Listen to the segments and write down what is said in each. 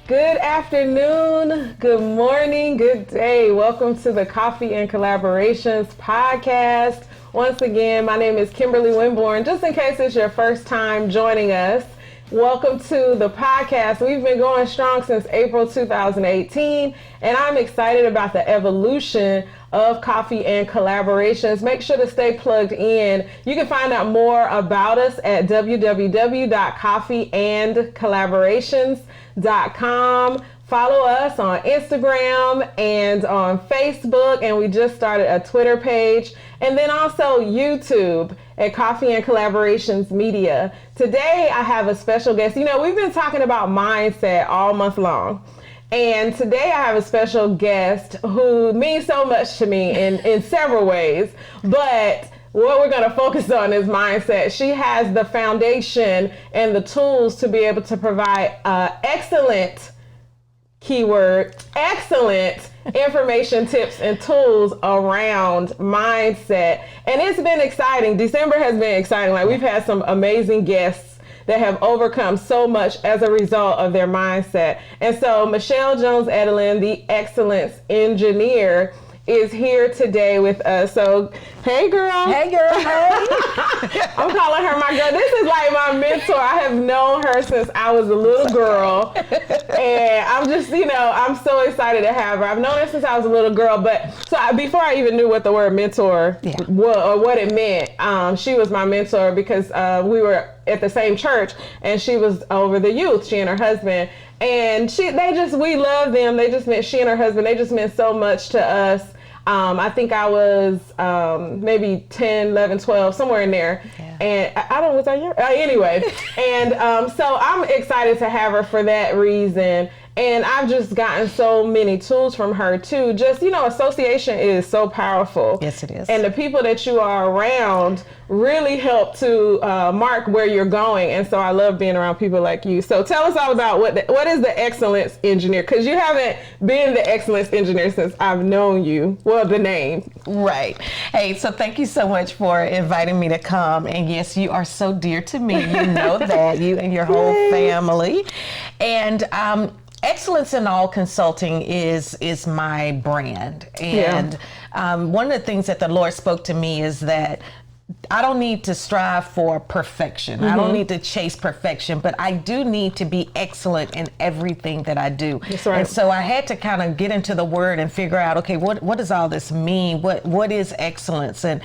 Good afternoon, good morning, good day. Welcome to the Coffee and Collaborations podcast. Once again, my name is Kimberly Winborn. Just in case it's your first time joining us, welcome to the podcast. We've been going strong since April 2018, and I'm excited about the evolution of Coffee and Collaborations. Make sure to stay plugged in. You can find out more about us at www.coffeeandcollaborations.com. Follow us on Instagram and on Facebook, and we just started a Twitter page, and then also YouTube at Coffee and Collaborations Media. Today I have a special guest. You know, we've been talking about mindset all month long. And today I have a special guest who means so much to me in several ways, but what we're going to focus on is mindset. She has the foundation and the tools to be able to provide excellent information, tips, and tools around mindset. And it's been exciting. December has been exciting. Like, we've had some amazing guests that have overcome so much as a result of their mindset. And so Michelle Jones Edelen, the excellence engineer, is here today with us. So, hey girl. Hey girl, hey. I'm calling her my girl. This is like my mentor. I have known her since I was a little girl. And I'm just, I'm so excited to have her. I've known her since I was a little girl. But before I even knew what the word mentor was or what it meant, she was my mentor because we were at the same church and she was over the youth, she and her husband. And we love them. She and her husband, they just meant so much to us. I think I was maybe 10, 11, 12, somewhere in there. Yeah. And I don't know, was I young? Anyway. And so I'm excited to have her for that reason. And I've just gotten so many tools from her too. Just, association is so powerful. Yes, it is. And the people that you are around really help to mark where you're going. And so I love being around people like you. So tell us all about what is the excellence engineer? Because you haven't been the excellence engineer since I've known you. Well, the name. Right. Hey, so thank you so much for inviting me to come. And yes, you are so dear to me. You know that, you and your whole family. And excellence in all consulting is my brand. And one of the things that the Lord spoke to me is that I don't need to strive for perfection. I don't need to chase perfection, but I do need to be excellent in everything that I do. That's right. And so I had to kind of get into the word and figure out, okay, what does all this mean? What is excellence, and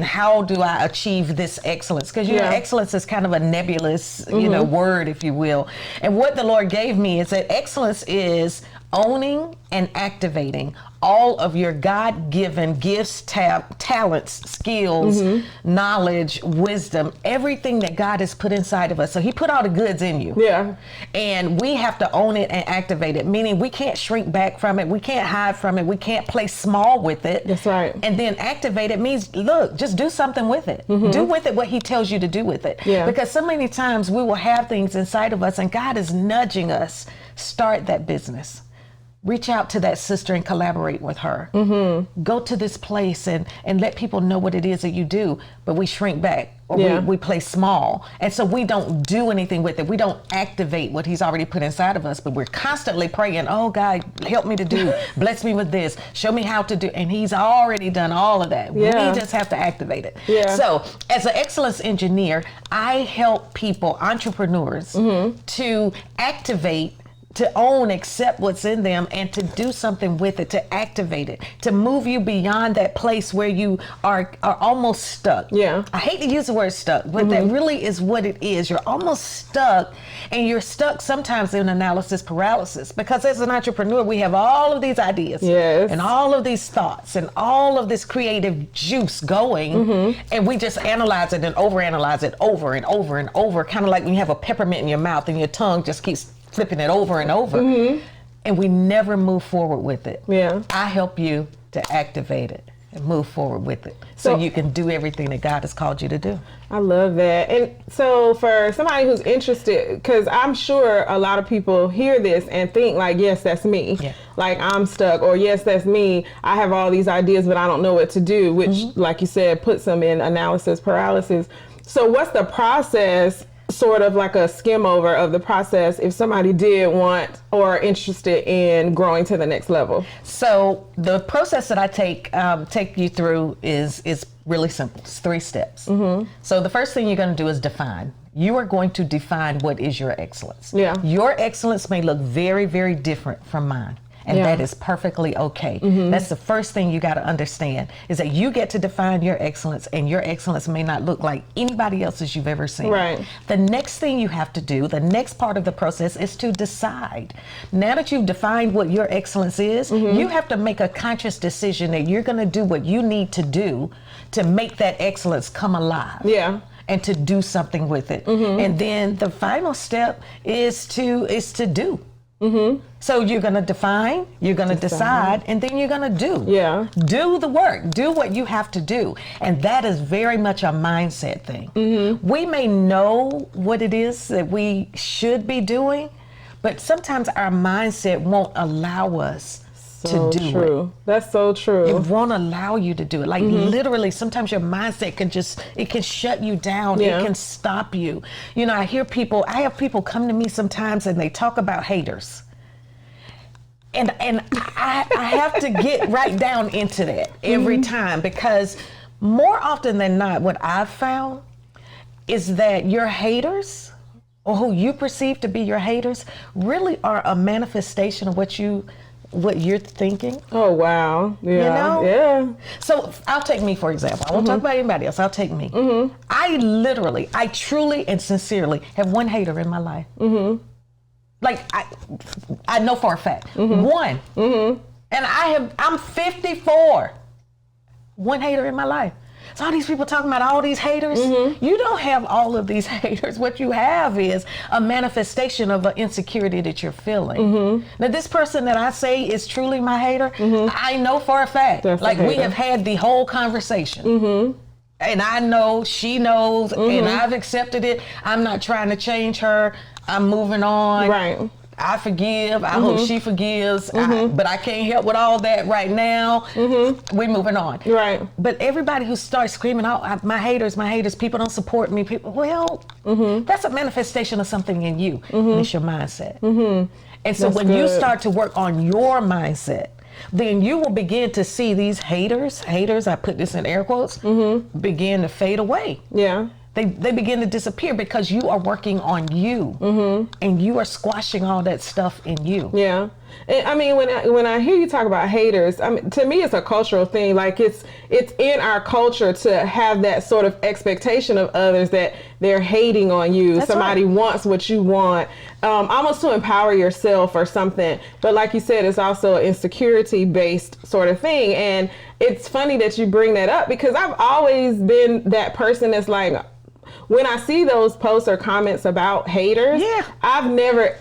how do I achieve this excellence? Because excellence is kind of a nebulous, word, if you will. And what the Lord gave me is that excellence is owning and activating all of your God-given gifts, talents, skills, knowledge, wisdom, everything that God has put inside of us. So he put all the goods in you. Yeah. And we have to own it and activate it, meaning we can't shrink back from it. We can't hide from it. We can't play small with it. That's right. And then activate it means, look, just do something with it. Do with it what he tells you to do with it. Yeah. Because so many times we will have things inside of us and God is nudging us, start that business. Reach out to that sister and collaborate with her. Go to this place and let people know what it is that you do, but we shrink back or we play small. And so we don't do anything with it. We don't activate what he's already put inside of us, but we're constantly praying, oh God, help me to do, bless me with this, show me how to do. And he's already done all of that. Yeah. We just have to activate it. Yeah. So as an excellence engineer, I help people, entrepreneurs, to activate, to own, accept what's in them, and to do something with it, to activate it, to move you beyond that place where you are almost stuck. Yeah. I hate to use the word stuck, but that really is what it is. You're almost stuck, and you're stuck sometimes in analysis paralysis, because as an entrepreneur, we have all of these ideas and all of these thoughts and all of this creative juice going, and we just analyze it and overanalyze it over and over and over, kind of like when you have a peppermint in your mouth and your tongue just keeps flipping it over and over, and we never move forward with it. Yeah. I help you to activate it and move forward with it so you can do everything that God has called you to do. I love that. And so for somebody who's interested, because I'm sure a lot of people hear this and think like, yes, that's me. Yeah. Like, I'm stuck, or yes, that's me. I have all these ideas, but I don't know what to do, which, like you said, puts them in analysis paralysis. So what's the process sort of like a skim over of the process if somebody did want or interested in growing to the next level? So the process that I take you through is really simple. It's 3 steps. So the first thing you're going to do is define. You are going to define what is your excellence. Yeah. Your excellence may look very, very different from mine. And that is perfectly okay. That's the first thing you got to understand, is that you get to define your excellence, and your excellence may not look like anybody else's you've ever seen. Right. The next thing you have to do, the next part of the process, is to decide. Now that you've defined what your excellence is, you have to make a conscious decision that you're going to do what you need to do to make that excellence come alive. Yeah. And to do something with it. And then the final step is to do. So you're going to define, you're going to decide, and then you're going to do. Yeah. Do the work. Do what you have to do. And that is very much a mindset thing. We may know what it is that we should be doing, but sometimes our mindset won't allow us to do it. That's so true. It won't allow you to do it. Like literally, sometimes your mindset can shut you down. Yeah. It can stop you. You know, I have people come to me sometimes and they talk about haters. And I have to get right down into that every time, because more often than not, what I've found is that your haters, or who you perceive to be your haters, really are a manifestation of what you're thinking. Oh, wow. Yeah. You know? Yeah. So I'll take me, for example. I won't talk about anybody else. I'll take me. I truly and sincerely have one hater in my life. Like, I know for a fact. One. And I'm 54. One hater in my life. So all these people talking about all these haters, you don't have all of these haters. What you have is a manifestation of an insecurity that you're feeling. Now, this person that I say is truly my hater, I know for a fact. That's like, a we hater. have had the whole conversation. And I know, she knows, and I've accepted it. I'm not trying to change her. I'm moving on. Right. I forgive. I hope she forgives. But I can't help with all that right now. We're moving on. Right. But everybody who starts screaming out, my haters, people don't support me. That's a manifestation of something in you. And it's your mindset. And so when you start to work on your mindset, then you will begin to see these haters, I put this in air quotes, begin to fade away. Yeah. They begin to disappear because you are working on you, and you are squashing all that stuff in you. Yeah. And I mean, when I hear you talk about haters, I mean, to me, it's a cultural thing. Like, it's in our culture to have that sort of expectation of others that they're hating on you. That's Somebody right. wants what you want, almost to empower yourself or something. But like you said, it's also an insecurity based sort of thing. And it's funny that you bring that up, because I've always been that person that's like, when I see those posts or comments about haters, I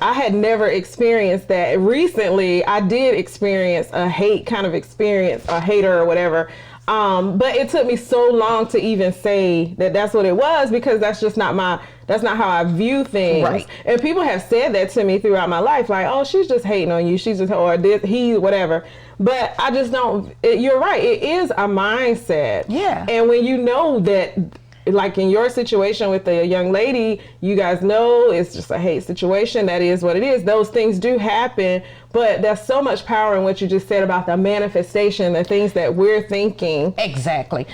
had never experienced that. Recently, I did experience a hate kind of experience, a hater or whatever. But it took me so long to even say that that's what it was, because that's not how I view things. Right. And people have said that to me throughout my life, like, oh, she's just hating on you. She's just, or this, he, whatever. But I just don't, you're right. It is a mindset. Yeah. And when you know that, like in your situation with the young lady, you guys know it's just a hate situation. That is what it is. Those things do happen, but there's so much power in what you just said about the manifestation, the things that we're thinking. Exactly.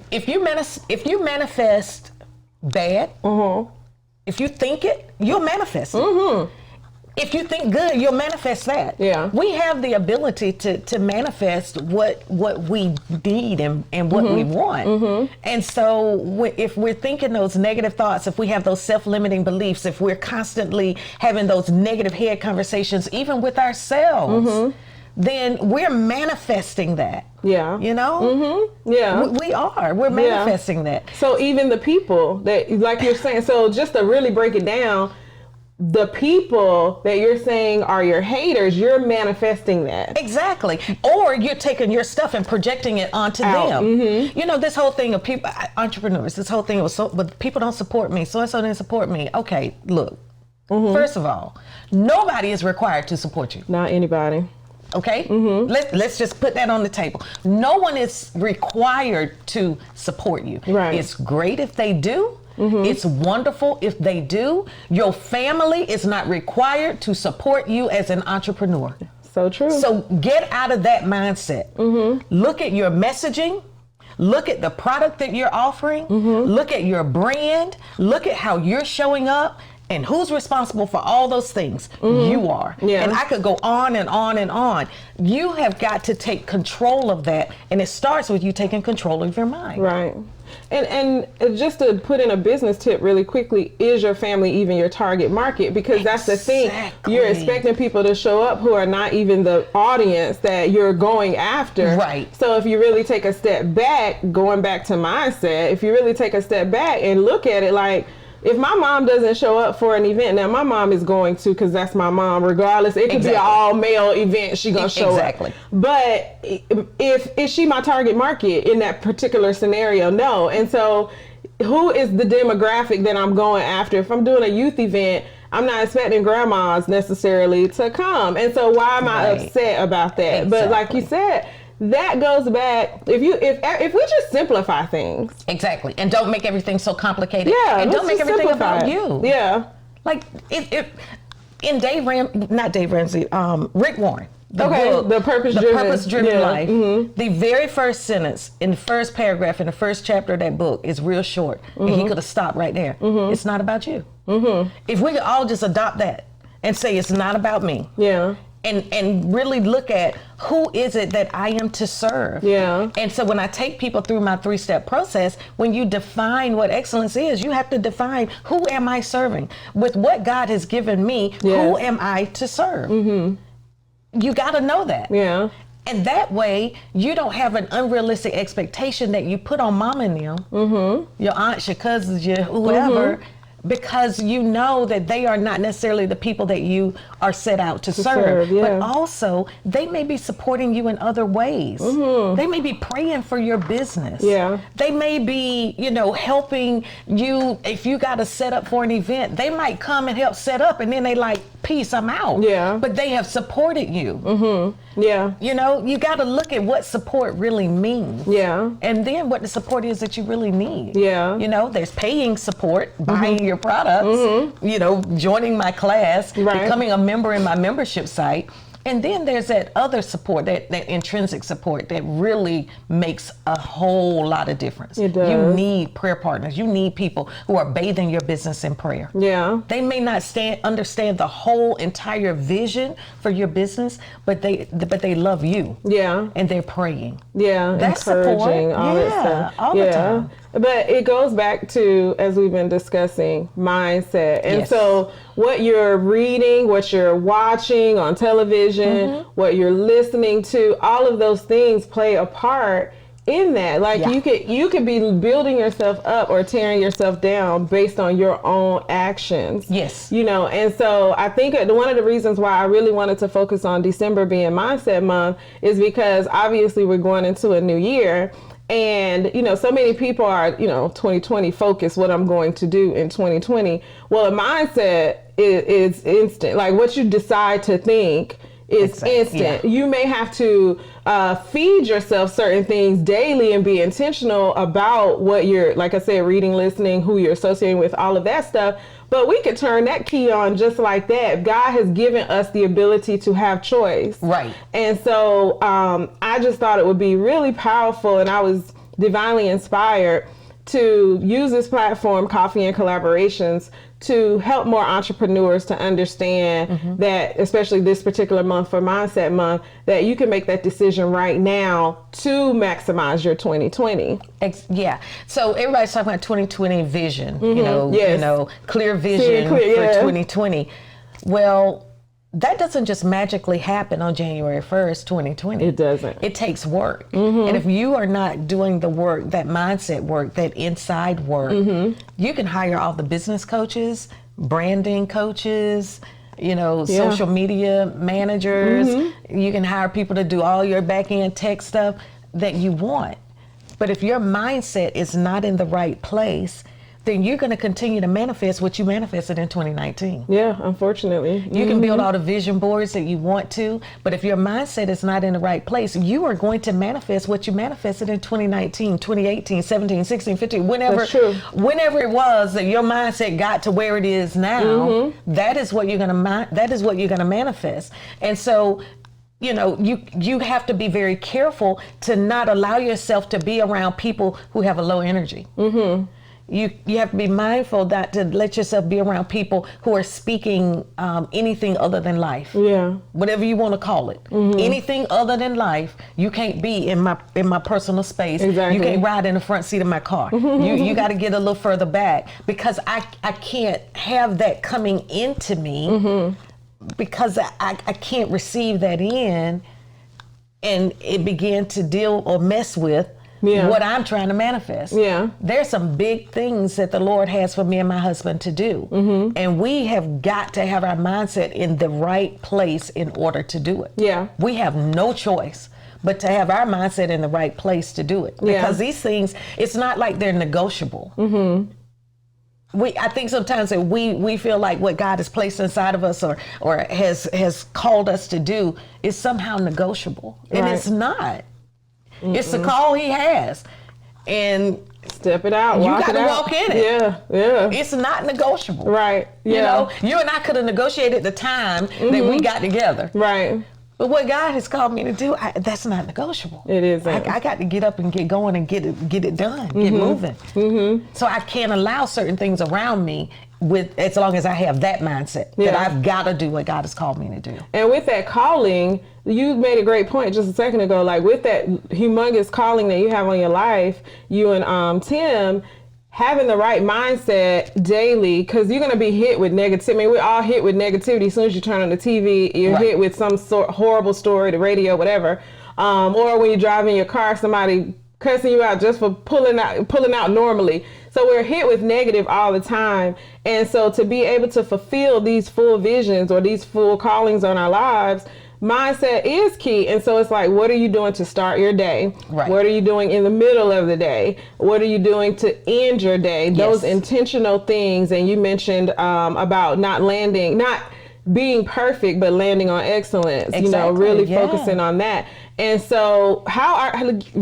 If you manifest bad, if you think it, you'll manifest it. If you think good, you'll manifest that. Yeah. We have the ability to manifest what we need and what we want. And so if we're thinking those negative thoughts, if we have those self-limiting beliefs, if we're constantly having those negative head conversations, even with ourselves, then we're manifesting that. Yeah. You know? Yeah. We are. We're manifesting that. So even the people that, like you're saying, so just to really break it down, the people that you're saying are your haters, you're manifesting that. Exactly. Or you're taking your stuff and projecting it onto them. You know, this whole thing of people, entrepreneurs, this whole thing was but people don't support me, so-and-so didn't support me. Okay, look, first of all, nobody is required to support you. Not anybody. Okay? Let's just put that on the table. No one is required to support you. Right. It's great if they do, It's wonderful if they do. Your family is not required to support you as an entrepreneur. So true. So get out of that mindset. Look at your messaging. Look at the product that you're offering. Look at your brand. Look at how you're showing up. And who's responsible for all those things? You are. Yeah. And I could go on and on and on. You have got to take control of that. And it starts with you taking control of your mind. Right. And just to put in a business tip really quickly, is your family even your target market? Because that's the thing. You're expecting people to show up who are not even the audience that you're going after. Right. So if you really take a step back, going back to mindset, if you really take a step back and look at it like, if my mom doesn't show up for an event, now my mom is going to, because that's my mom, regardless. It could be an all-male event, she's going to show up. But is she my target market in that particular scenario? No. And so who is the demographic that I'm going after? If I'm doing a youth event, I'm not expecting grandmas necessarily to come. And so why am I upset about that? But like you said, that goes back, if we just simplify things. Exactly. And don't make everything so complicated. Yeah. And don't make everything about you. Yeah. Like in Rick Warren, the book, The Purpose-Driven Life, the very first sentence in the first paragraph in the first chapter of that book is real short. And he could have stopped right there. It's not about you. If we could all just adopt that and say it's not about me. Yeah. And really look at who is it that I am to serve. Yeah. And so when I take people through my 3-step process, when you define what excellence is, you have to define, who am I serving? With what God has given me, who am I to serve? You got to know that. Yeah. And that way, you don't have an unrealistic expectation that you put on mom and them, your aunts, your cousins, your whoever, because you know that they are not necessarily the people that you are set out to serve. But also, they may be supporting you in other ways. They may be praying for your business. They may be, helping you. If you got to set up for an event, they might come and help set up, and then they like, peace, I'm out. But they have supported you. You got to look at what support really means. And then what the support is that you really need. There's paying support, buying your products, joining my class, becoming a member in my membership site. And then there's that other support, that intrinsic support that really makes a whole lot of difference. It does. You need prayer partners. You need people who are bathing your business in prayer. They may not understand the whole entire vision for your business, but they love you. And they're praying. That's encouraging, support. All that stuff. All the time. But it goes back to, as we've been discussing, mindset. And so what you're reading, what you're watching on television, what you're listening to, all of those things play a part in that. Like you could be building yourself up or tearing yourself down based on your own actions. And so I think one of the reasons why I really wanted to focus on December being Mindset Month is because obviously we're going into a new year. And, so many people are, 2020 focused, what I'm going to do in 2020. Well, a mindset is instant. Like what you decide to think is instant. You may have to feed yourself certain things daily and be intentional about what you're, like I said, reading, listening, who you're associating with, all of that stuff. But we could turn that key on just like that. God has given us the ability to have choice. And so I just thought it would be really powerful, and I was divinely inspired to use this platform, Coffee and Collaborations, to help more entrepreneurs to understand that, especially this particular month for Mindset Month, that you can make that decision right now to maximize your 2020. So everybody's talking about 2020 vision, clear vision for 2020. Well, that doesn't just magically happen on January 1st, 2020. It doesn't. It takes work. And if you are not doing the work, that mindset work, that inside work, you can hire all the business coaches, branding coaches, social media managers. You can hire people to do all your back end tech stuff that you want. But if your mindset is not in the right place, then you're going to continue to manifest what you manifested in 2019. Yeah, unfortunately. You can build all the vision boards that you want to, but if your mindset is not in the right place, you are going to manifest what you manifested in 2019, 2018, 17, 16, 15, whenever it was that your mindset got to where it is now. That is what you're going to manifest. And so, you know, you have to be very careful to not allow yourself to be around people who have a low energy. You have to be mindful not to let yourself be around people who are speaking anything other than life. Yeah. Whatever you want to call it. Anything other than life, you can't be in my personal space. Exactly. You can't ride in the front seat of my car. You got to get a little further back, because I can't have that coming into me, because I can't receive that in, and it began to deal or mess with what I'm trying to manifest. There's some big things that the Lord has for me and my husband to do. And we have got to have our mindset in the right place in order to do it. We have no choice but to have our mindset in the right place to do it. Because these things, it's not like they're negotiable. I think sometimes that we feel like what God has placed inside of us or has called us to do is somehow negotiable. And it's not. It's the call he has, and step it out. You got to walk in it. Yeah. It's not negotiable. Right. You know, you and I could have negotiated the time that we got together. Right. But what God has called me to do, that's not negotiable. It isn't. I got to get up and get going and get it done, get moving. So I can't allow certain things around me as long as I have that mindset that I've got to do what God has called me to do. And with that calling, you made a great point just a second ago, like with that humongous calling that you have on your life, you and Tim, having the right mindset daily, because you're going to be hit with negativity. I mean, we're all hit with negativity. As soon as you turn on the TV, you're hit with some sort horrible story, the radio, whatever. Or when you drive in your car, somebody cussing you out just for pulling out normally. So we're hit with negative all the time. And so to be able to fulfill these full visions or these full callings on our lives, mindset is key. And so it's like, what are you doing to start your day? Right. What are you doing in the middle of the day? What are you doing to end your day? Those intentional things. And you mentioned about not being perfect, but landing on excellence, exactly. You know, really focusing on that. And so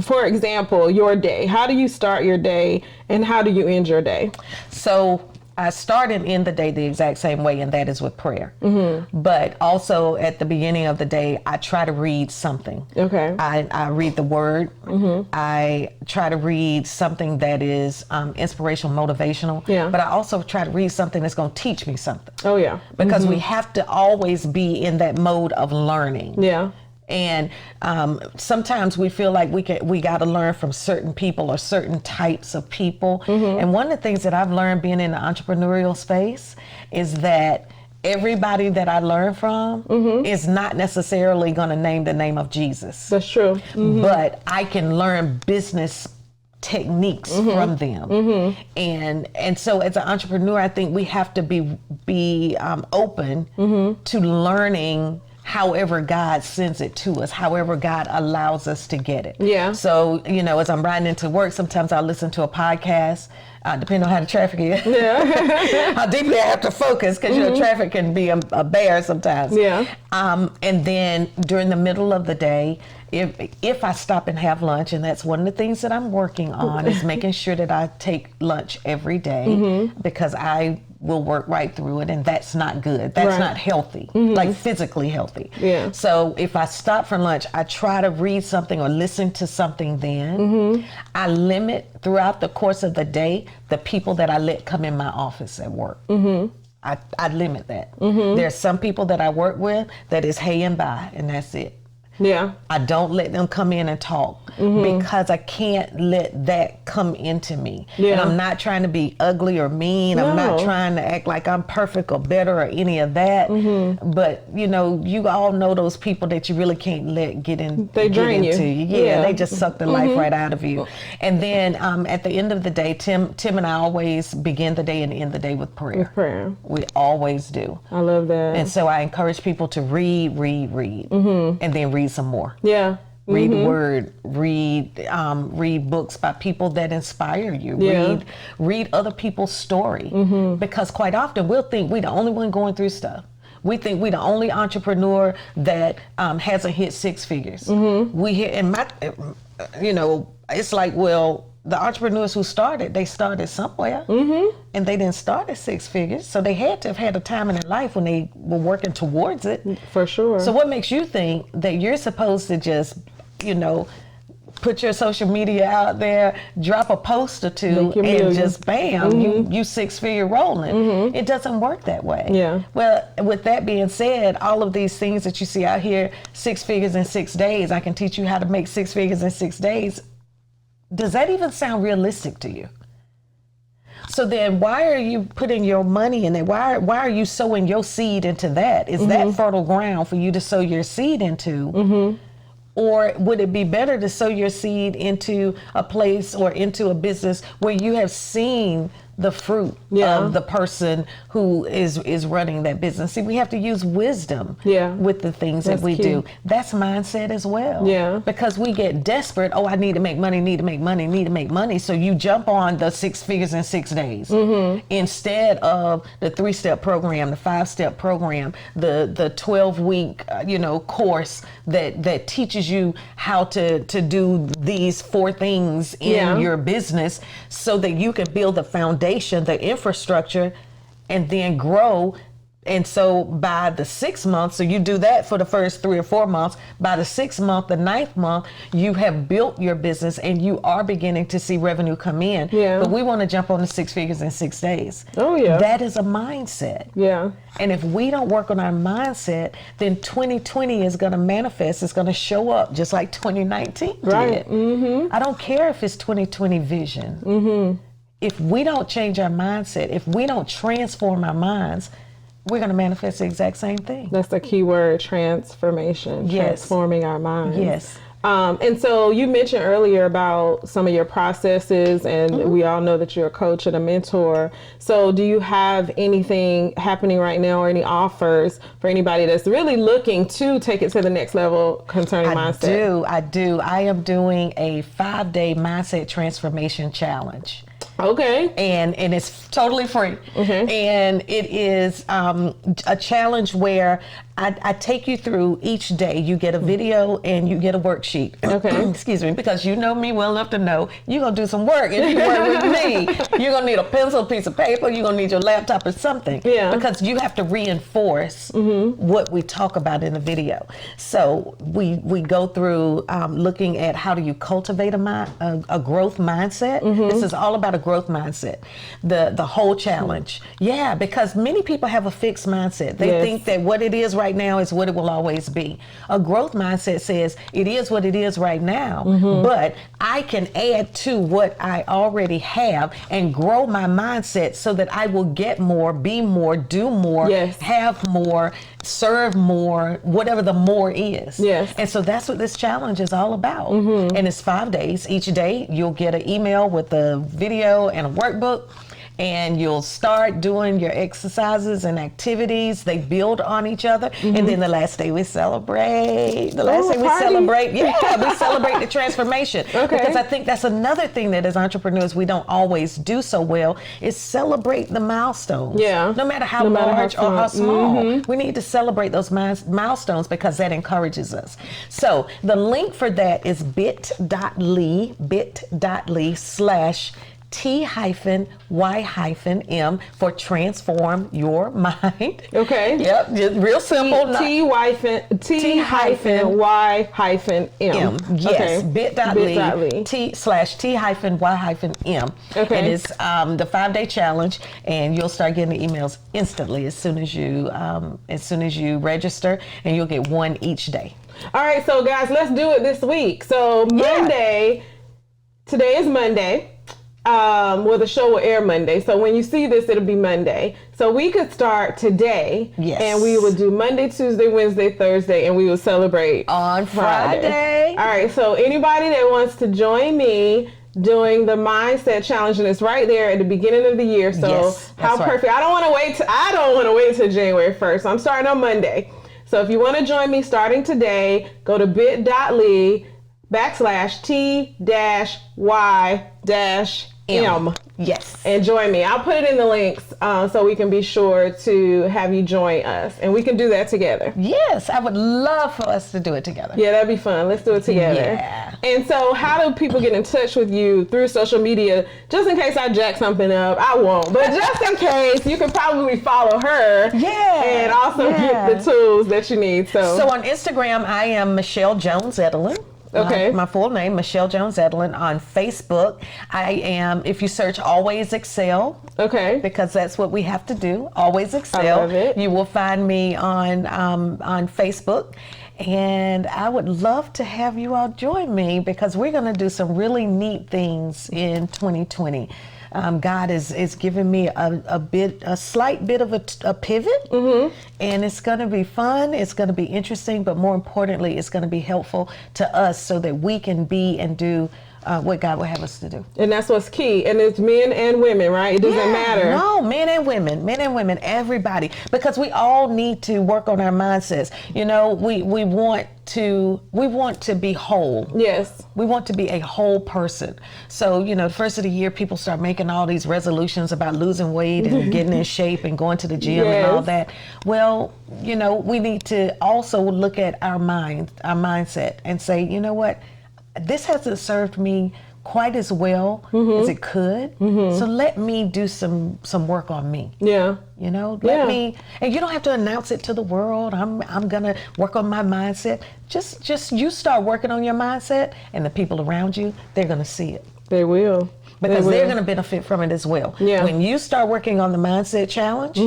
for example, your day, how do you start your day and how do you end your day? So I start and end the day the exact same way, and that is with prayer. But also at the beginning of the day, I try to read something. Okay. I read the word. I try to read something that is inspirational, motivational. Yeah. But I also try to read something that's going to teach me something. Oh, yeah. Because we have to always be in that mode of learning. Yeah. And sometimes we feel like we got to learn from certain people or certain types of people. And one of the things that I've learned being in the entrepreneurial space is that everybody that I learn from is not necessarily going to name the name of Jesus. That's true. But I can learn business techniques from them. And so as an entrepreneur, I think we have to be open to learning however God sends it to us, however God allows us to get it. Yeah. So, you know, as I'm riding into work, sometimes I listen to a podcast, depending on how the traffic is. Yeah. How deeply I have to focus, because you know, traffic can be a bear sometimes. Yeah. And then during the middle of the day, if I stop and have lunch, and that's one of the things that I'm working on, is making sure that I take lunch every day, because I will work right through it, and that's not good. That's not healthy, like physically healthy. Yeah. So if I stop for lunch, I try to read something or listen to something then. I limit throughout the course of the day the people that I let come in my office at work. I limit that. There's some people that I work with that is hey and bye, and that's it. Yeah. I don't let them come in and talk because I can't let that come into me. Yeah. And I'm not trying to be ugly or mean. No. I'm not trying to act like I'm perfect or better or any of that. But, you know, you all know those people that you really can't let get into you. Yeah, they just suck the life right out of you. And then at the end of the day, Tim and I always begin the day and end the day with prayer. With prayer. We always do. I love that. And so I encourage people to read, and then read some more. Yeah. read the word, read books by people that inspire you, read other people's story. Because quite often we'll think we're the only one going through stuff. We think we're the only entrepreneur that hasn't hit six figures. We hear, and it's like, well, the entrepreneurs who started, they started somewhere, and they didn't start at six figures, so they had to have had a time in their life when they were working towards it. For sure. So what makes you think that you're supposed to just, put your social media out there, drop a post or two, and just bam, you six-figure rolling? It doesn't work that way. Yeah. Well, with that being said, all of these things that you see out here, 6 figures in 6 days, I can teach you how to make 6 figures in 6 days. Does that even sound realistic to you? So then why are you putting your money in it? Why are you sowing your seed into that? Is that fertile ground for you to sow your seed into? Or would it be better to sow your seed into a place or into a business where you have seen the fruit of the person who is running that business? See, we have to use wisdom with the things that we do. That's mindset as well. Yeah. Because we get desperate. Oh, I need to make money. So you jump on the 6 figures in 6 days instead of the 3-step program, the 5-step program, the 12-week course that teaches you how to do these 4 things in your business so that you can build the foundation, the infrastructure, and then grow. And so by the 6th month, so you do that for the first 3 or 4 months, by the 6th month, the 9th month, you have built your business and you are beginning to see revenue come in. Yeah. But we want to jump on the 6 figures in 6 days. Oh yeah. That is a mindset. Yeah. And if we don't work on our mindset, then 2020 is going to manifest. It's going to show up just like 2019 did. I don't care if it's 2020 vision. If we don't change our mindset, if we don't transform our minds, we're going to manifest the exact same thing. That's the key word, transformation. Yes. Transforming our minds. Yes. And so you mentioned earlier about some of your processes, and we all know that you're a coach and a mentor. So do you have anything happening right now or any offers for anybody that's really looking to take it to the next level concerning mindset? I do. I am doing a 5-day mindset transformation challenge. Okay. And it's totally free. And it is a challenge where I take you through each day. You get a video and you get a worksheet. Okay. Excuse me, because you know me well enough to know you're going to do some work. If you work with me, you're going to need a pencil, piece of paper, you're going to need your laptop or something. Yeah. Because you have to reinforce what we talk about in the video. So we go through looking at how do you cultivate a growth mindset. This is all about a growth mindset, the whole challenge. Yeah, because many people have a fixed mindset. They think that what it is right now is what it will always be. A growth mindset says it is what it is right now, but I can add to what I already have and grow my mindset so that I will get more, be more, do more, have more, serve more, whatever the more is. Yes. And so that's what this challenge is all about. And it's 5 days. Each day you'll get an email with a video and a workbook, and you'll start doing your exercises and activities. They build on each other. And then the last day we celebrate. We celebrate the transformation. Because I think that's another thing that as entrepreneurs we don't always do so well is celebrate the milestones. Yeah. No matter how large or how small. We need to celebrate those milestones because that encourages us. So the link for that is bit.ly /T-Y-M for transform your mind. Okay. Yep. Just real simple. T-Y-M. Yes. Bit.ly /T-Y-M. Okay. And it's the 5-day challenge, and you'll start getting the emails instantly as soon as you register, and you'll get one each day. All right. So guys, let's do it this week. So Monday. Today is Monday. The show will air Monday. So when you see this, it'll be Monday. So we could start today. Yes. And we would do Monday, Tuesday, Wednesday, Thursday, and we will celebrate on Friday. All right. So anybody that wants to join me doing the mindset challenge, and it's right there at the beginning of the year. So how perfect. I don't want to wait till January 1st. So I'm starting on Monday. So if you want to join me starting today, go to bit.ly /T-Y-M. Yes. And join me. I'll put it in the links so we can be sure to have you join us. And we can do that together. Yes, I would love for us to do it together. Yeah, that'd be fun. Let's do it together. Yeah. And so how do people get in touch with you through social media? Just in case I jack something up, I won't. But just in case, you can probably follow her. Yeah. And also get the tools that you need. So on Instagram, I am Michelle Jones Edelen. Okay. My full name, Michelle Jones Edelen. On Facebook, I am, if you search Always Excel. Okay. Because that's what we have to do, Always Excel. I love it. You will find me on Facebook. And I would love to have you all join me because we're going to do some really neat things in 2020. God is giving me a slight bit of a pivot, and it's going to be fun. It's going to be interesting, but more importantly, it's going to be helpful to us so that we can be and do what God will have us to do. And that's what's key. And it's men and women, right? It doesn't matter. No, men and women, everybody, because we all need to work on our mindsets. You know, we want to be whole. Yes. We want to be a whole person. So, you know, the first of the year, people start making all these resolutions about losing weight and getting in shape and going to the gym and all that. Well, you know, we need to also look at our mindset and say, you know what? This hasn't served me quite as well as it could. So let me do some work on me. Yeah. You know, let me, and you don't have to announce it to the world. I'm gonna work on my mindset. Just you start working on your mindset, and the people around you, they're gonna see it. They will. Because they're going to benefit from it as well. Yeah. When you start working on the mindset challenge,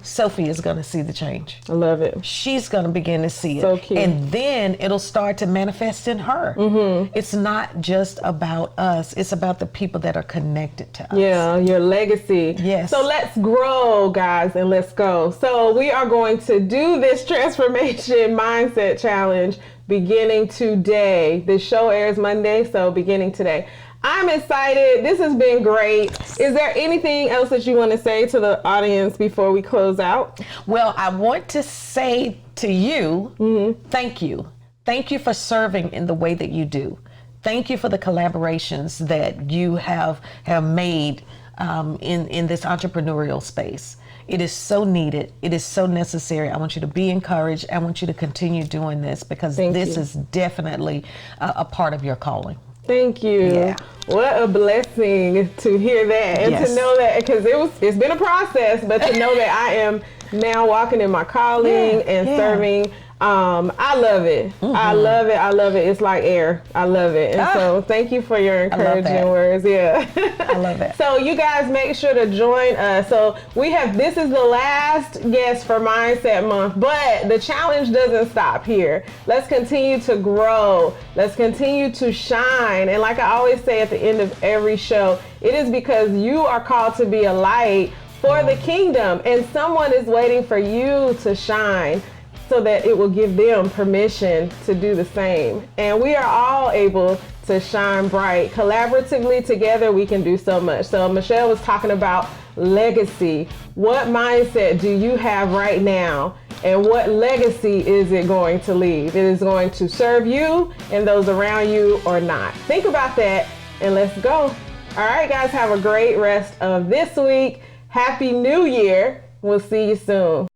Sophie is going to see the change. I love it. She's going to begin to see it. So cute. And then it'll start to manifest in her. It's not just about us. It's about the people that are connected to us. Yeah, your legacy. Yes. So let's grow, guys, and let's go. So we are going to do this transformation mindset challenge beginning today. This show airs Monday, so beginning today. I'm excited. This has been great. Is there anything else that you want to say to the audience before we close out? Well, I want to say to you, thank you. Thank you for serving in the way that you do. Thank you for the collaborations that you have made in this entrepreneurial space. It is so needed. It is so necessary. I want you to be encouraged. I want you to continue doing this because this is definitely a part of your calling. Thank you. Yeah. What a blessing to hear that and to know that, because it's been a process, but to know that I am now walking in my calling and serving. I love it. I love it. I love it. It's like air. I love it. And so thank you for your encouraging words. Yeah. I love it. So you guys make sure to join us. So this is the last guest for Mindset Month, but the challenge doesn't stop here. Let's continue to grow. Let's continue to shine. And like I always say at the end of every show, it is because you are called to be a light for the kingdom, and someone is waiting for you to shine, so that it will give them permission to do the same. And we are all able to shine bright. Collaboratively together, we can do so much. So Michelle was talking about legacy. What mindset do you have right now? And what legacy is it going to leave? It is going to serve you and those around you or not. Think about that and let's go. All right, guys, have a great rest of this week. Happy New Year. We'll see you soon.